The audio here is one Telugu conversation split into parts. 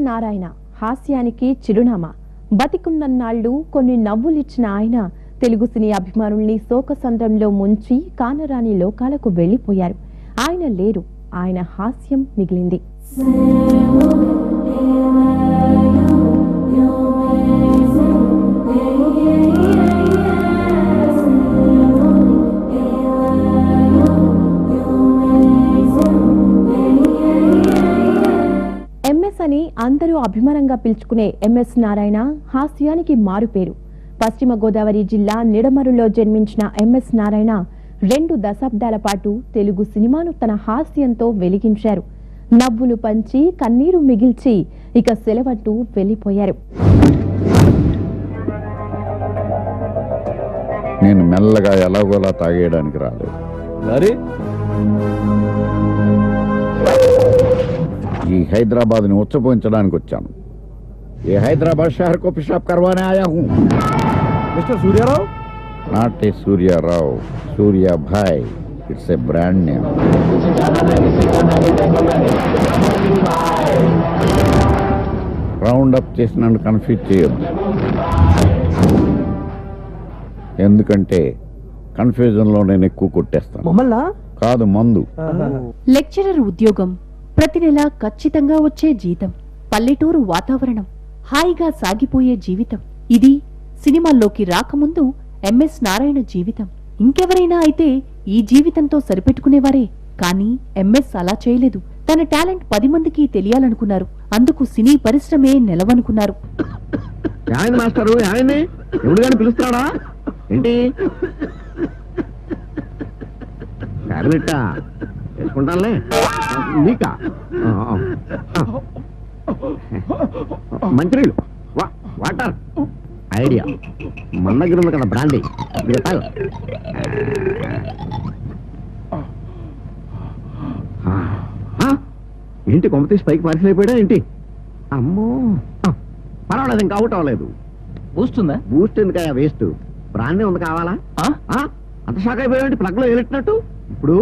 నారాయణ హాస్యానికి చిరునామా. బతికున్నన్నాళ్లు కొన్ని నవ్వులిచ్చిన ఆయన తెలుగు సినీ అభిమానుల్ని శోకసంద్రంలో ముంచి కానరాని లోకాలకు వెళ్లిపోయారు. ఆయన లేరు, ఆయన హాస్యం మిగిలింది. ఎంఎస్ అని అందరూ అభిమానంగా పిలుచుకునే ఎంఎస్ నారాయణ హాస్యానికి మారుపేరు. పశ్చిమ గోదావరి జిల్లా నిడమరులో జన్మించిన ఎంఎస్ నారాయణ 2 దశాబ్దాల పాటు తెలుగు సినిమాను తన హాస్యంతో వెలిగించారు. నవ్వులు పంచి కన్నీరు మిగిల్చి ఇక సెలవంటూ వెళ్లిపోయారు. నేను మెల్లగా ఎలాగోలా తాగేయడానికి రాలేదు. ఈ హైదరాబాద్ ని ఉచ్చపోయించడానికి వచ్చాను. ఏ హైదరాబాద్ షహర్ కో పిషాబ్ కర్వానే ఆయా who. Mister Suryarao? Not a Suryarao, Suryabhai. It's a brand name. Round up చేసి నన్ను కన్ఫ్యూజ్ చేయొద్దు, ఎందుకంటే కన్ఫ్యూజన్ లో నేను ఎక్కువ కొట్టేస్తాను. మమ్మల్ని కాదు, మందు. లెక్చరర్ ఉద్యోగం, ప్రతి నెల ఖచ్చితంగా వచ్చే జీతం, పల్లెటూరు వాతావరణం, హాయిగా సాగిపోయే జీవితం. ఇది సినిమాల్లోకి రాకముందు ఎంఎస్ నారాయణ జీవితం. ఇంకెవరైనా అయితే ఈ జీవితంతో సరిపెట్టుకునేవారే, కానీ ఎంఎస్ అలా చేయలేదు. తన టాలెంట్ 10 మందికి తెలియాలనుకున్నారు. అందుకు సినీ పరిశ్రమే నిలవనుకున్నారు. మాస్టరు ఎవడు గాని పిలుస్తాడా ఏంటి? వేసుకుంటానులే. నీకా మంచినీళ్ళు, వాటర్, ఐడియా మన దగ్గర ఉంది కదా బ్రాండీ. ఏంటి కొమ్మ తీసి పైకి పార్సిల్ అయిపోయా ఏంటి? అమ్మో, పర్వాలేదు, ఇంకా అవుట్ అవ్వలేదు. బూస్ట్ ఉందా? బూస్ట్ ఎందుకయ్యా, వేస్ట్. బ్రాండీ ఉంది, కావాలా? అంత షాక్ అయిపోయాడు, ప్లగ్ లో వెళ్ళినట్టు. ఇప్పుడు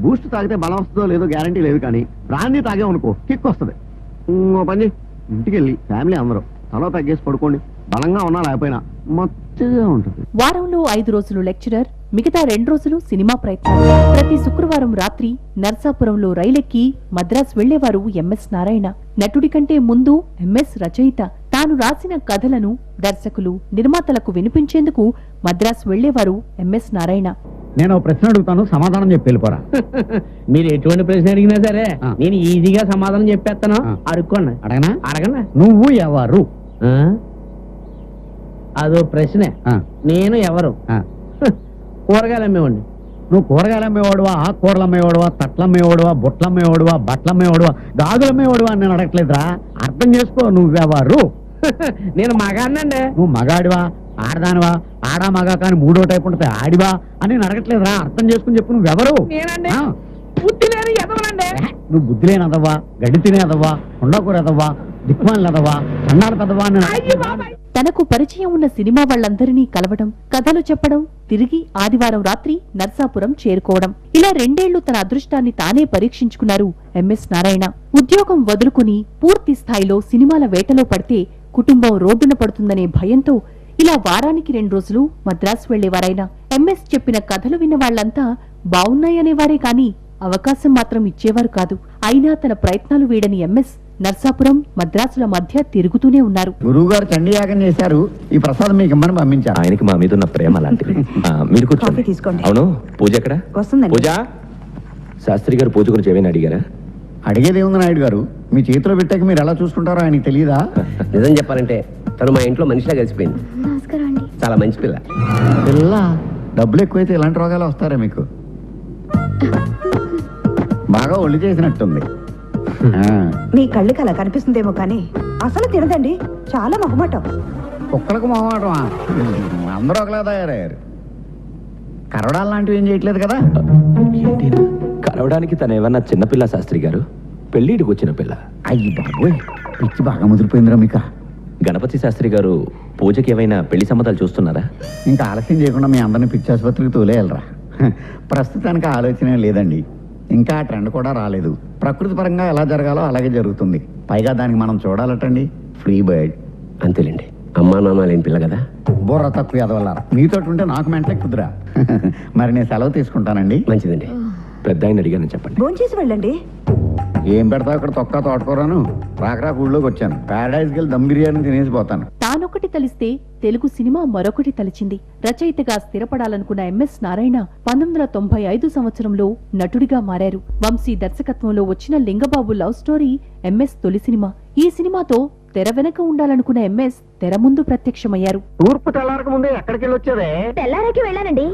బూస్ట్ తాగితే బలం వస్తుందో లేదో గ్యారంటీ లేదు, కానీ బ్రాండీ తాగేమనుకో కిక్ వస్తుంది. పని ఇంటికి వెళ్ళి ఫ్యామిలీ అందరూ తలో తగ్గేసి పడుకోండి. బలంగా ఉన్నా లేకపోయినా మచ్చగా ఉంటుంది. వారంలో 5 రోజులు లెక్చరర్, మిగతా 2 రోజులు సినిమా ప్రయత్నాలు. ప్రతి శుక్రవారం రాత్రి నర్సాపురంలో రైలెక్కి మద్రాసు వెళ్లేవారు ఎంఎస్ నారాయణ. నటుడి కంటే ముందు ఎంఎస్ రచయిత. తాను రాసిన కథలను దర్శకులు, నిర్మాతలకు వినిపించేందుకు మద్రాసు వెళ్లేవారు ఎంఎస్ నారాయణ. నేను ప్రశ్న అడుగుతాను, సమాధానం చెప్పి వెళ్ళిపోరా. మీరు ఎటువంటి ప్రశ్న అడిగినా సరే నేను ఈజీగా సమాధానం చెప్పేస్తాను. అడుక్కోండి. అడగనా? అడగండి. నువ్వు ఎవరు? అదో ప్రశ్నే. నేను ఎవరు? కూరగాయలు అమ్మేవాడిని. నువ్వు కూరగాయలు అమ్మేవాడువా, ఆకుకూరలు అమ్మేవాడువా, తట్ల అమ్మేవాడువా, బుట్టలు అమ్మేవాడువా, బట్టలు అమ్మేవాడువా, గాజులు అమ్మేవాడువా అని నేను అడగట్లేదురా. అర్థం చేసుకో, నువ్వెవరు? నేను మగాడినండి. నువ్వు మగాడివా, ఆడదానివా, ఆడా మగా కానీ 3వ టైప్ ఉంటుంది, ఆడివా అని నేను అడగట్లేదురా. అర్థం చేసుకుని చెప్పు, నువ్వెవరు? నేనండి బుద్ధి లేని ఎదవనండి. నువ్వు బుద్ధి లేని అదవ్వా, గడ్డి తినే అదవ్వా, కొండకూర ఎదవ్వా, దిక్కుమాలి అదవ్వా, కన్నాడు పెదవా. తనకు పరిచయం ఉన్న సినిమా వాళ్ళందరినీ కలవడం, కథలు చెప్పడం, తిరిగి ఆదివారం రాత్రి నర్సాపురం చేరుకోవడం. ఇలా 2 ఏళ్లు తన అదృష్టాన్ని తానే పరీక్షించుకున్నారు ఎంఎస్ నారాయణ. ఉద్యోగం వదులుకుని పూర్తి స్థాయిలో సినిమాల వేటలో పడితే కుటుంబం రోడ్డున పడుతుందనే భయంతో ఇలా వారానికి 2 రోజులు మద్రాసు వెళ్లేవారాయన. ఎంఎస్ చెప్పిన కథలు విన్న వాళ్లంతా బావున్నాయనేవారే కాని అవకాశం మాత్రం ఇచ్చేవారు కాదు. అయినా తన ప్రయత్నాలు వీడని ఎంఎస్ నర్సాపురం, మద్రాసుల మధ్య తిరుగుతూనే ఉన్నారు. గురువు గారు చండీయాగం చేశారు, ఈ ప్రసాదం మీకు ఇమ్మని పంపించారు. ఆయనకి మా మీద ఉన్న ప్రేమ లాంటిది. మీరు కూర్చోండి. అవును, పూజ ఎక్కడ? పూజ, శాస్త్రి గారు పూజ గురించి ఏమైనా అడిగారా? అడిగేది ఉంది నాయుడు గారు, మీ చేతిలో పెట్టాక మీరు ఎలా చూసుకుంటారో ఆయనకి తెలియదా? నిజం చెప్పాలంటే తను మా ఇంట్లో మనిషిలా కలిసిపోయింది. చాలా మంచి పిల్ల. పిల్ల డబ్బులు ఎక్కువైతే ఇలాంటి రోగాలు వస్తారా మీకు? బాగా ఒళ్ళు చేసినట్టుంది. మీ కళ్ళకి అలా కనిపిస్తుందేమో కానీ అసలు తినదండి, చాలా మొహమాటం. కుక్కలకు మొహమాటమా? అందరూ ఒకలా తయారయ్యారు. కరవడాలు లాంటివి ఏం చేయట్లేదు కదా? కలవడానికి తను ఏమన్నా చిన్నపిల్ల శాస్త్రి గారు? పెళ్లిడికి వచ్చిన పిల్ల. అయ్యి బాబోయ్, పిచ్చి బాగా ముదిరిపోయిందిరా మీకు. గణపతి శాస్త్రి గారు పూజకి ఏమైనా పెళ్లి సంబంధాలు చూస్తున్నారా? ఇంకా ఆలస్యం చేయకుండా మీ అందరిని పిచ్చి ఆసుపత్రికి తోలేయాలరా. ప్రస్తుతానికి ఆలోచన లేదండి. ఇంకా ఆ ట్రెండ్ కూడా రాలేదు. ప్రకృతి పరంగా ఎలా జరగాలో అలాగే జరుగుతుంది. పైగా దానికి మనం చూడాలటండి ఫ్రీ బర్డ్. అంతేలేండి, అమ్మా నాన్న లేని పిల్ల కదా. బుర్ర తక్కువ ఎదవల్లారా, మీతో ఉంటే నాకు మెంటలే కుదురా. మరి నేను సెలవు తీసుకుంటానండి. మంచిదండి. పెద్ద ఆయన అడిగానని చెప్పండి. భోంచేసి వెళ్ళండి. ఏం పెడతావు ఇక్కడ తొక్క తోటకూరను? రాకరా ఊళ్ళోకి వచ్చాను. ప్యారడైజ్కి వెళ్ళి దమ్ బిర్యానీ తినేసి పోతాను. తానొకటి తలిస్తే తెలుగు సినిమా మరొకటి తలిచింది. రచయితగా స్థిరపడాలనుకున్న ఎంఎస్ నారాయణ 1995 సంవత్సరంలో నటుడిగా మారారు. వంశీ దర్శకత్వంలో వచ్చిన లింగబాబు లవ్ స్టోరీ ఎంఎస్ తొలి సినిమా. ఈ సినిమాతో తెర వెనక ఉండాలనుకున్న ఎంఎస్ తెర ముందు ప్రత్యక్షమయ్యారు. తూర్పు తెల్లారక ముందే ఎక్కడికి వెళ్ళి వచ్చేదే? తెల్లారికి వెళ్ళానండి.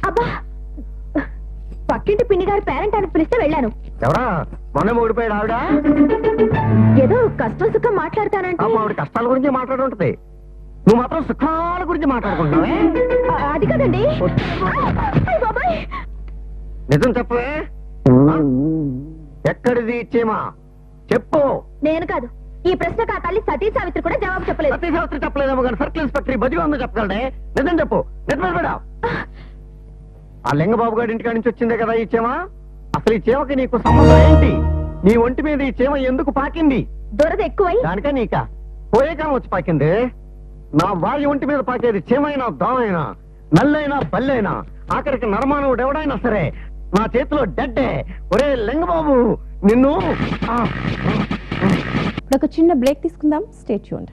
అబ్బా, పక్కింటి పిన్ని గారు పేరెంట్ అని పిలిస్తే వెళ్ళాను. ఎవరా మొన్న ఓడిపోయాడు ఆవిడ? ఏదో కష్టం సుఖం మాట్లాడతానంటే ఆవిడ కష్టాల గురించి మాట్లాడుంటది, నువ్వు మాత్రం సుఖాల గురించి మాట్లాడుకుంటున్నావే. అది కదండి. అయ్ బాబాయ్, నిజం చెప్పవే. ఎక్కడిది చీమా చెప్పు. నేను కాదు, ఈ ప్రశ్నకు ఆ తల్లి సతీ సావిత్రి కూడా జవాబు చెప్పలేదు. సతీ శాస్త్రి చెప్పలేదేమో కానీ సర్కిల్ ఇన్స్పెక్టర్ బజ్జి ఉందో చెప్పగలడే. నిజం చెప్పు, నిజం. ఆ లింగబాబు గారి ఇంటికాడి నుంచి వచ్చిందే కదా ఈ చీమ. అసలు ఈ చీమకి నీకు సంబంధం ఏంటి? నీ ఒంటి మీద ఈ చీమ ఎందుకు పాకింది? దురద ఎక్కువై దానికా నీకా? పోయే కాలం వచ్చి పాకింది. నా వారి ఒంటి మీద పాకేది చీమైనా దోమైనా నల్లైనా బల్లైనా ఆఖరికి నరమానవుడు ఎవడైనా సరే నా చేతిలో డెడ్డే. ఒరే లింగబాబు, నిన్ను ఒక చిన్న బ్రేక్ తీసుకుందాం. Stay tuned.